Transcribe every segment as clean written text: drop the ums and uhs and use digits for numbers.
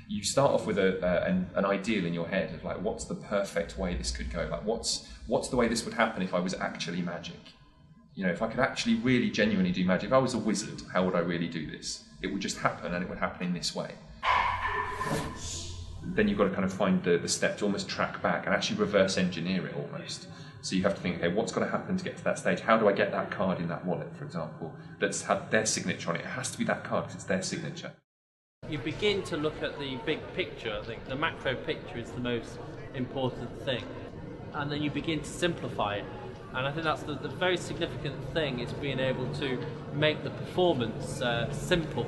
You start off with an ideal in your head of like, what's the perfect way this could go? Like, what's the way this would happen if I was actually magic? You know, if I could actually really genuinely do magic, if I was a wizard, how would I really do this? It would just happen, and it would happen in this way. Then you've got to kind of find the step to almost track back and actually reverse engineer it almost. So you have to think, okay, what's got to happen to get to that stage? How do I get that card in that wallet, for example, that's had their signature on it? It has to be that card because it's their signature. You begin to look at the big picture. I think the macro picture is the most important thing. And then you begin to simplify it. And I think that's the very significant thing, is being able to make the performance simple.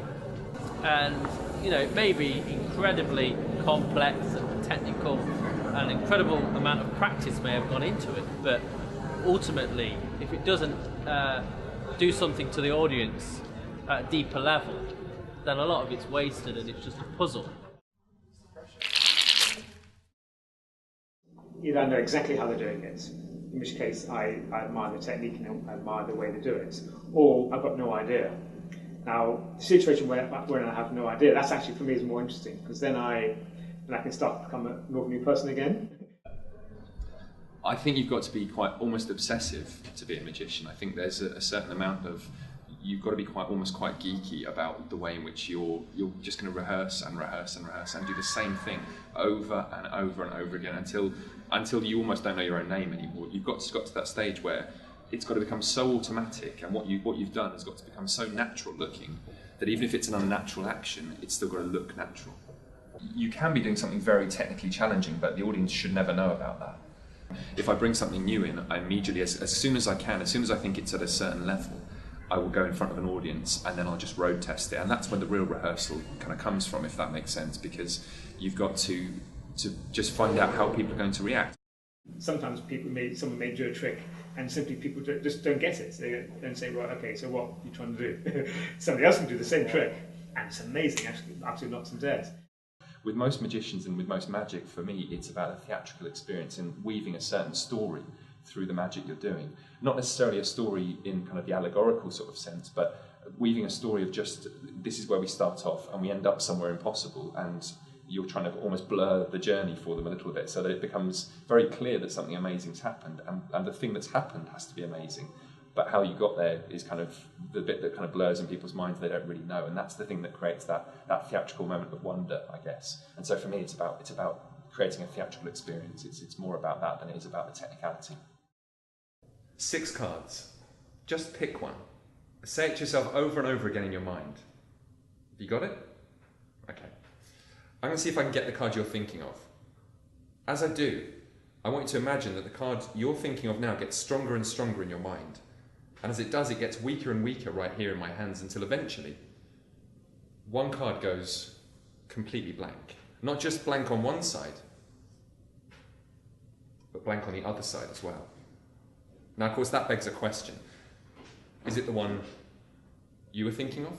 And, you know, it may be incredibly complex and technical, an incredible amount of practice may have gone into it, but ultimately, if it doesn't do something to the audience at a deeper level, then a lot of it's wasted and it's just a puzzle. Either I know exactly how they're doing it, in which case I admire the technique and I admire the way they do it, or I've got no idea. Now, the situation where I have no idea, that's actually for me is more interesting, because then I can start to become a more new person again. I think you've got to be quite almost obsessive to be a magician. I think there's a certain amount of, you've got to be almost quite geeky about the way in which you're just going to rehearse and rehearse and rehearse and do the same thing over and over and over again until you almost don't know your own name anymore. You've got to that stage where it's got to become so automatic, and what you've done has got to become so natural looking that even if it's an unnatural action, it's still got to look natural. You can be doing something very technically challenging, but the audience should never know about that. If I bring something new in, I immediately, as soon as I can, as soon as I think it's at a certain level, I will go in front of an audience and then I'll just road test it. And that's where the real rehearsal kind of comes from, if that makes sense, because you've got to just find out how people are going to react. Sometimes someone may do a trick and simply people just don't get it. They don't say, right, okay, so what are you trying to do? Somebody else can do the same trick, and it's amazing, actually, absolutely knocks them dead. With most magicians and with most magic, for me, it's about a theatrical experience and weaving a certain story through the magic you're doing. Not necessarily a story in kind of the allegorical sort of sense, but weaving a story of just, this is where we start off and we end up somewhere impossible, and you're trying to almost blur the journey for them a little bit so that it becomes very clear that something amazing's happened, and the thing that's happened has to be amazing. But how you got there is kind of the bit that kind of blurs in people's minds. They don't really know, and that's the thing that creates that theatrical moment of wonder, I guess. And so for me, it's about creating a theatrical experience. It's more about that than it is about the technicality. 6 cards. Just pick one. Say it to yourself over and over again in your mind. You got it? Okay. I'm going to see if I can get the card you're thinking of. As I do, I want you to imagine that the card you're thinking of now gets stronger and stronger in your mind. And as it does, it gets weaker and weaker right here in my hands until eventually one card goes completely blank. Not just blank on one side, but blank on the other side as well. Now, of course, that begs a question. Is it the one you were thinking of?